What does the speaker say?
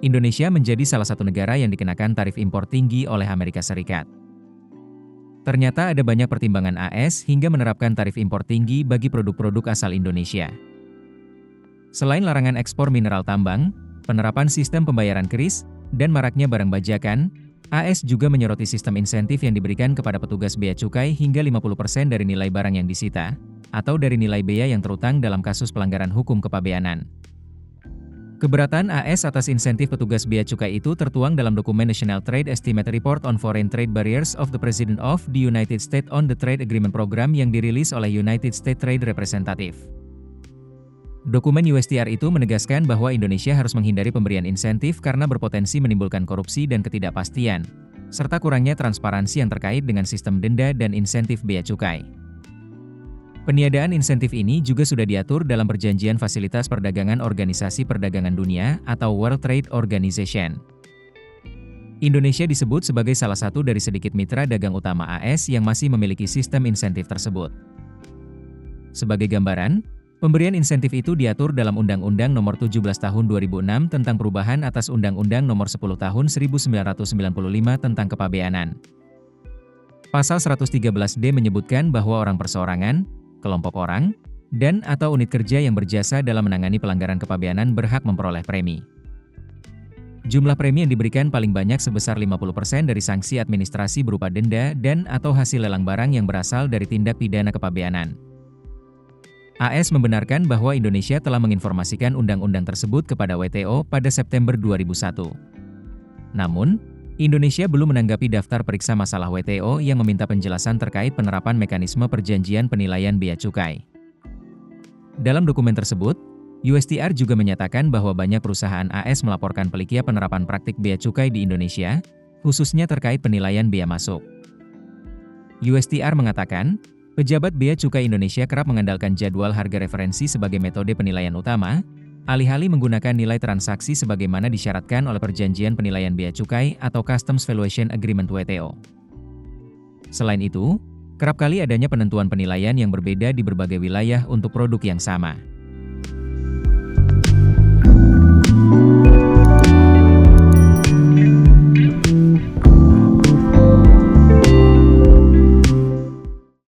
Indonesia menjadi salah satu negara yang dikenakan tarif impor tinggi oleh Amerika Serikat. Ternyata ada banyak pertimbangan AS hingga menerapkan tarif impor tinggi bagi produk-produk asal Indonesia. Selain larangan ekspor mineral tambang, penerapan sistem pembayaran kris, dan maraknya barang bajakan, AS juga menyoroti sistem insentif yang diberikan kepada petugas bea cukai hingga 50% dari nilai barang yang disita, atau dari nilai bea yang terutang dalam kasus pelanggaran hukum kepabeanan. Keberatan AS atas insentif petugas bea cukai itu tertuang dalam dokumen National Trade Estimate Report on Foreign Trade Barriers of the President of the United States on the Trade Agreement Program yang dirilis oleh United States Trade Representative. Dokumen USTR itu menegaskan bahwa Indonesia harus menghindari pemberian insentif karena berpotensi menimbulkan korupsi dan ketidakpastian, serta kurangnya transparansi yang terkait dengan sistem denda dan insentif bea cukai. Peniadaan insentif ini juga sudah diatur dalam Perjanjian Fasilitas Perdagangan Organisasi Perdagangan Dunia atau World Trade Organization. Indonesia disebut sebagai salah satu dari sedikit mitra dagang utama AS yang masih memiliki sistem insentif tersebut. Sebagai gambaran, pemberian insentif itu diatur dalam Undang-Undang Nomor 17 Tahun 2006 tentang perubahan atas Undang-Undang Nomor 10 Tahun 1995 tentang kepabeanan. Pasal 113D menyebutkan bahwa orang perseorangan, kelompok orang, dan atau unit kerja yang berjasa dalam menangani pelanggaran kepabeanan berhak memperoleh premi. Jumlah premi yang diberikan paling banyak sebesar 50% dari sanksi administrasi berupa denda dan atau hasil lelang barang yang berasal dari tindak pidana kepabeanan. AS membenarkan bahwa Indonesia telah menginformasikan undang-undang tersebut kepada WTO pada September 2001. Namun, Indonesia belum menanggapi daftar periksa masalah WTO yang meminta penjelasan terkait penerapan mekanisme perjanjian penilaian bea cukai. Dalam dokumen tersebut, USTR juga menyatakan bahwa banyak perusahaan AS melaporkan pelikia penerapan praktik bea cukai di Indonesia, khususnya terkait penilaian bea masuk. USTR mengatakan, pejabat bea cukai Indonesia kerap mengandalkan jadwal harga referensi sebagai metode penilaian utama, alih-alih menggunakan nilai transaksi sebagaimana disyaratkan oleh Perjanjian Penilaian Bea Cukai atau Customs Valuation Agreement WTO. Selain itu, kerap kali adanya penentuan penilaian yang berbeda di berbagai wilayah untuk produk yang sama.